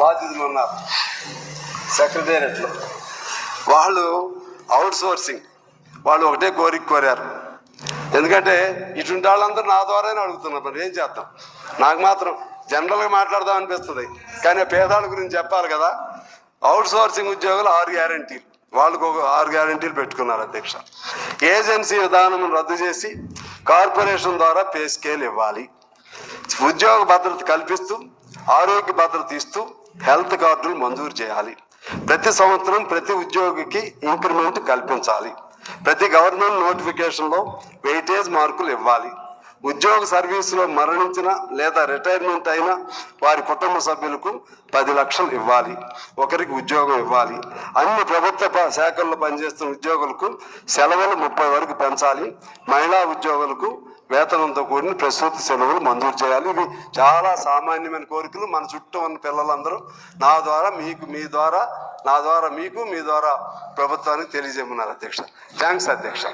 బాధితులు ఉన్నారు సెక్రటేరియట్లో. వాళ్ళు అవుట్ సోర్సింగ్ వాళ్ళు ఒకటే కోరారు. ఎందుకంటే ఇటువంటి వాళ్ళందరూ నా ద్వారానే అడుగుతున్నారు. మరి ఏం చేద్దాం? నాకు మాత్రం జనరల్గా మాట్లాడదాం అనిపిస్తుంది, కానీ పేదవాళ్ళ గురించి చెప్పాలి కదా. అవుట్ సోర్సింగ్ ఉద్యోగులు 6 గ్యారంటీలు, వాళ్ళకు ఒక 6 గ్యారంటీలు పెట్టుకున్నారు అధ్యక్ష. ఏజెన్సీ విధానం రద్దు చేసి కార్పొరేషన్ ద్వారా పే స్కేల్ ఇవ్వాలి. ఉద్యోగ భద్రత కల్పిస్తూ ఆరోగ్య భద్రత ఇస్తూ హెల్త్ కార్డులు మంజూరు చేయాలి. ప్రతి సంవత్సరం ప్రతి ఉద్యోగికి ఇంక్రిమెంట్ కల్పించాలి. ప్రతి గవర్నమెంట్ నోటిఫికేషన్లో వెయిటేజ్ మార్కులు ఇవ్వాలి. ఉద్యోగ సర్వీసులో మరణించిన లేదా రిటైర్మెంట్ అయిన వారి కుటుంబ సభ్యులకు 10 లక్షలు ఇవ్వాలి. ఒకరికి ఉద్యోగం ఇవ్వాలి. అన్ని ప్రభుత్వ శాఖల్లో పనిచేస్తున్న ఉద్యోగులకు సెలవులు 30 వరకు పెంచాలి. మహిళా ఉద్యోగులకు వేతనంతో కూడిన ప్రసూతి సెలవులు మంజూరు చేయాలి. ఇవి చాలా సామాన్యమైన కోరికలు. మన చుట్టూ ఉన్న పిల్లలందరూ నా ద్వారా మీకు, మీ ద్వారా నా ద్వారా మీకు, మీ ద్వారా ప్రభుత్వానికి తెలియజేయమన్నారు అధ్యక్ష. థ్యాంక్స్ అధ్యక్ష.